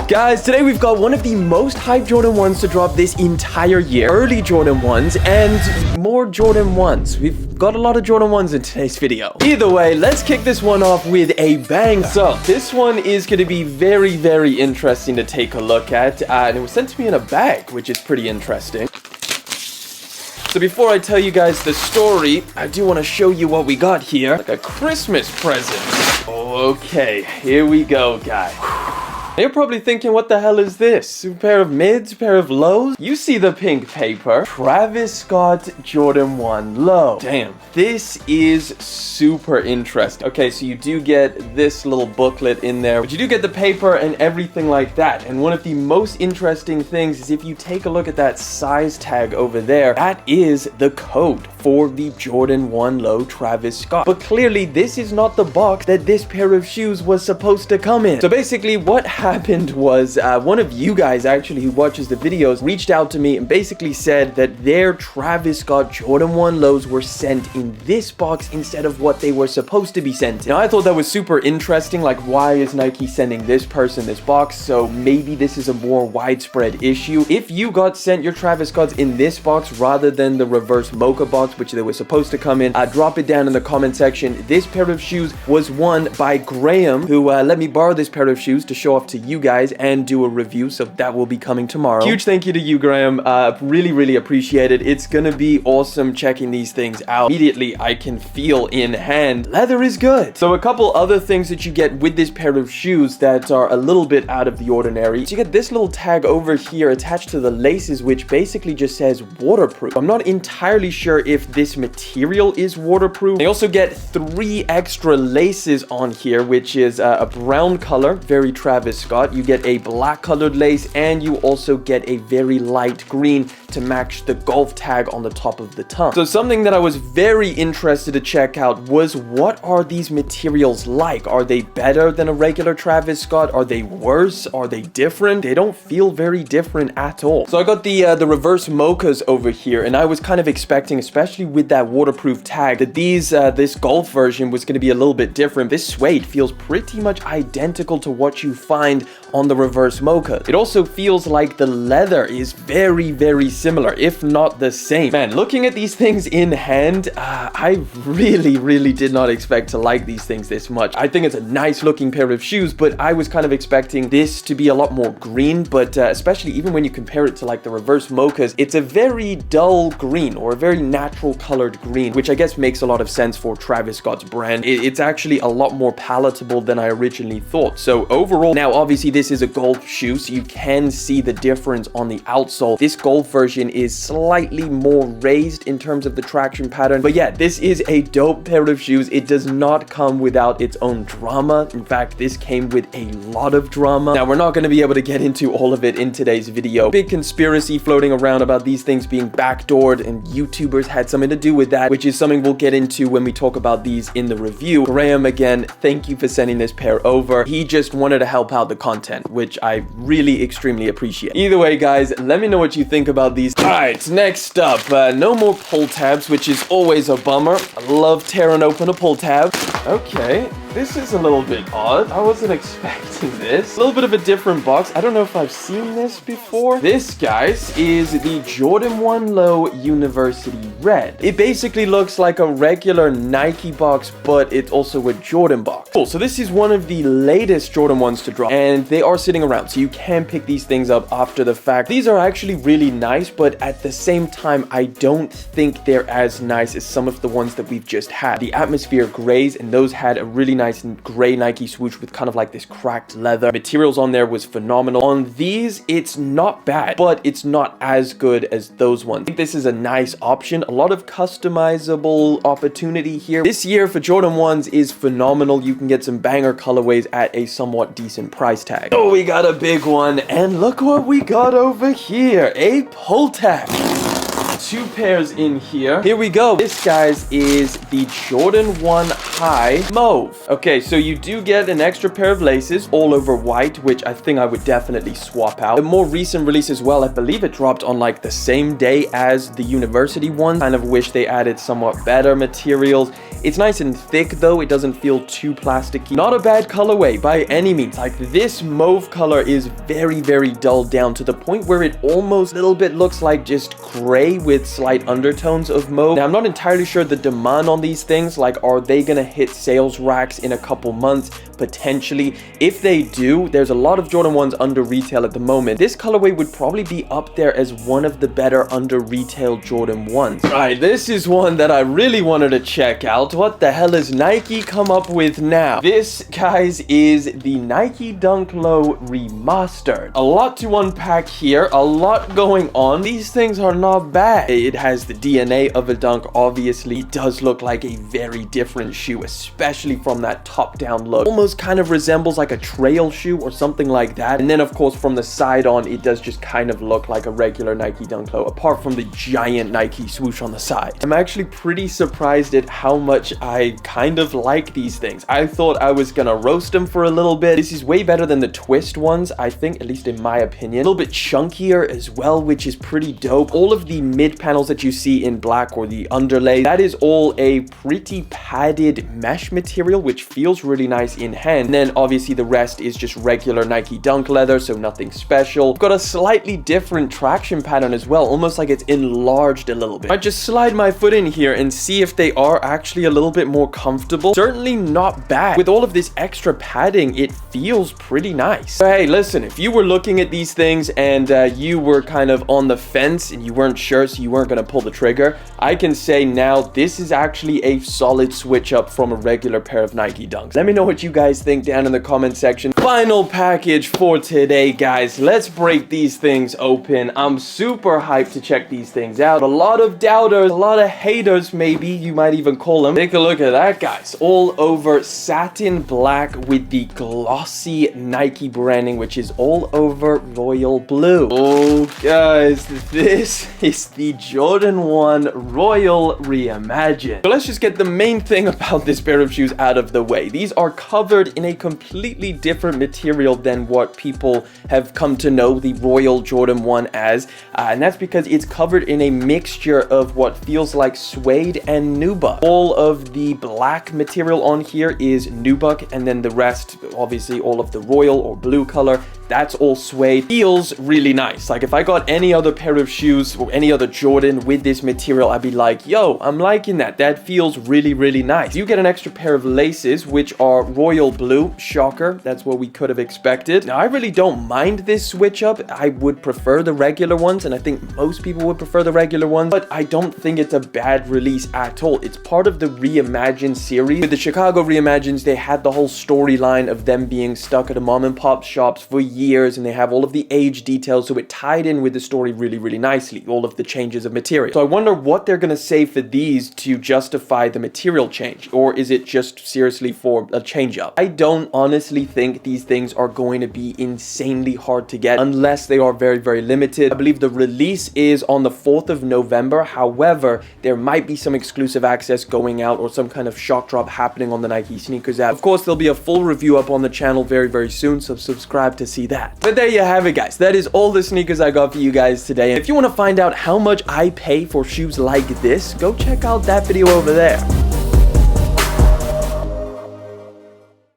Guys, today we've got one of the most hyped Jordan 1s to drop this entire year. Early Jordan 1s and more Jordan 1s. We've got a lot of Jordan 1s in today's video. Either way, let's kick this one off with a bang. So, this one is going to be very, very interesting to take a look at. And it was sent to me in a bag, which is pretty interesting. So before I tell you guys the story, I do want to show you what we got here. Like a Christmas present. Okay, here we go, guys. You're probably thinking, what the hell is this? A pair of mids, a pair of lows? You see the pink paper. Travis Scott Jordan 1 Low. Damn, this is super interesting. Okay, so you do get this little booklet in there, but you do get the paper and everything like that. And one of the most interesting things is if you take a look at that size tag over there, that is the code for the Jordan 1 Low Travis Scott. But clearly, this is not the box that this pair of shoes was supposed to come in. So basically, what happened was one of you guys actually who watches the videos reached out to me and basically said that their Travis Scott Jordan 1 Lows were sent in this box instead of what they were supposed to be sent in. Now I thought that was super interesting, like why is Nike sending this person this box? So maybe this is a more widespread issue. If you got sent your Travis Scotts in this box rather than the reverse mocha box which they were supposed to come in, drop it down in the comment section. This pair of shoes was won by Graham, who let me borrow this pair of shoes to show off to you guys and do a review, so that will be coming tomorrow. Huge thank you to you, Graham. Really appreciate it. It's gonna be awesome checking these things out. Immediately I can feel in hand leather is good. So a couple other things that you get with this pair of shoes that are a little bit out of the ordinary. So you get this little tag over here attached to the laces, which basically just says waterproof. I'm not entirely sure if this material is waterproof. They also get 3 extra laces on here, which is a brown color, very Travis Scott. You get a black colored lace and you also get a very light green to match the golf tag on the top of the tongue. So something that I was very interested to check out was, what are these materials like? Are they better than a regular Travis Scott? Are they worse? Are they different? They don't feel very different at all. So I got the reverse mochas over here, and I was kind of expecting, especially with that waterproof tag, that this golf version was going to be a little bit different. This suede feels pretty much identical to what you find on the reverse mocha. It also feels like the leather is very similar, if not the same. Man, looking at these things in hand, I really did not expect to like these things this much. I think it's a nice looking pair of shoes, but I was kind of expecting this to be a lot more green, but especially even when you compare it to like the reverse mochas, it's a very dull green, or a very natural colored green, which I guess makes a lot of sense for Travis Scott's brand. It's actually a lot more palatable than I originally thought. So overall, now obviously this is a golf shoe, so you can see the difference on the outsole. This golf version is slightly more raised in terms of the traction pattern, but yeah, this is a dope pair of shoes. It does not come without its own drama. In fact, this came with a lot of drama. Now, we're not going to be able to get into all of it in today's video. Big conspiracy floating around about these things being backdoored, and YouTubers had something to do with that, which is something we'll get into when we talk about these in the review. Graham, again, thank you for sending this pair over. He just wanted to help out the content, which I really extremely appreciate. Either way, guys, let me know what you think about these. Alright, next up, no more pull tabs, which is always a bummer. I love tearing open a pull tab. Okay, this is a little bit odd. I wasn't expecting this. A little bit of a different box. I don't know if I've seen this before. This, guys, is the Jordan 1 Low University Red. It basically looks like a regular Nike box, but it's also a Jordan box. Cool, so this is one of the latest Jordan 1s to drop, and they are sitting around, so you can pick these things up after the fact. These are actually really nice, but at the same time, I don't think they're as nice as some of the ones that we've just had. The Atmosphere Grays, and those had a really nice gray Nike swoosh with kind of like this cracked leather. Materials on there was phenomenal. On these, it's not bad, but it's not as good as those ones. I think this is a nice option. A lot of customizable opportunity here. This year for Jordan 1s is phenomenal. You can get some banger colorways at a somewhat decent price tag. Oh, we got a big one, and look what we got over here. A pull tab. 2 pairs in here. Here we go. This, guys, is the Jordan 1 High Mauve. Okay, so you do get an extra pair of laces all over white, which I think I would definitely swap out. The more recent release as well, I believe it dropped on like the same day as the University one. Kind of wish they added somewhat better materials. It's nice and thick though, it doesn't feel too plasticky. Not a bad colorway by any means. Like this mauve color is very, very dulled down to the point where it almost a little bit looks like just gray with slight undertones of mauve. Now, I'm not entirely sure the demand on these things. Like, are they gonna hit sales racks in a couple months? Potentially. If they do, there's a lot of Jordan 1s under retail at the moment. This colorway would probably be up there as one of the better under retail Jordan 1s. Right, this is one that I really wanted to check out. What the hell has Nike come up with now? This, guys, is the Nike Dunk Low Remastered. A lot to unpack here, a lot going on. These things are not bad. It has the DNA of a dunk, obviously. It does look like a very different shoe, especially from that top-down look. Almost kind of resembles like a trail shoe or something like that. And then, of course, from the side on, it does just kind of look like a regular Nike Dunk Low, apart from the giant Nike swoosh on the side. I'm actually pretty surprised at how much I kind of like these things. I thought I was gonna roast them for a little bit. This is way better than the twist ones, I think, at least in my opinion. A little bit chunkier as well, which is pretty dope. All of the mid panels that you see in black, or the underlay, that is all a pretty padded mesh material, which feels really nice in hand. And then obviously the rest is just regular Nike Dunk leather, so nothing special. Got a slightly different traction pattern as well, almost like it's enlarged a little bit. I just slide my foot in here and see if they are actually a little bit more comfortable. Certainly not bad. With all of this extra padding, it feels pretty nice. But hey, listen, if you were looking at these things and you were kind of on the fence and you weren't sure, so you weren't gonna pull the trigger, I can say now this is actually a solid switch up from a regular pair of Nike Dunks. Let me know what you guys think down in the comment section. Final package for today, guys. Let's break these things open. I'm super hyped to check these things out. A lot of doubters, a lot of haters, maybe you might even call them. Take a look at that, guys. All over satin black with the glossy Nike branding, which is all over royal blue. Oh, guys, this is the Jordan 1 Royal Reimagined. So let's just get the main thing about this pair of shoes out of the way. These are covered in a completely different material than what people have come to know the Royal Jordan 1 as, and that's because it's covered in a mixture of what feels like suede and nubuck. All of the black material on here is nubuck, and then the rest, obviously all of the royal or blue color, that's all suede. Feels really nice. Like if I got any other pair of shoes or any other Jordan with this material, I'd be like, yo, I'm liking that. That feels really, really nice. You get an extra pair of laces, which are royal blue. Shocker. That's what we could have expected. Now, I really don't mind this switch up. I would prefer the regular ones, and I think most people would prefer the regular ones, but I don't think it's a bad release at all. It's part of the Reimagined series. With the Chicago Reimagined, they had the whole storyline of them being stuck at a mom and pop shops for years, and they have all of the age details, so it tied in with the story really, really nicely, all of the changes of material. So I wonder what they're gonna say for these to justify the material change, or is it just seriously for a change up? I don't honestly think these things are going to be insanely hard to get unless they are very, very limited. I believe the release is on the 4th of November. However, there might be some exclusive access going out or some kind of shock drop happening on the Nike Sneakers app. Of course, there'll be a full review up on the channel very, very soon, so subscribe to see that. But there you have it, guys. That is all the sneakers I got for you guys today. And if you want to find out how much I pay for shoes like this, go check out that video over there.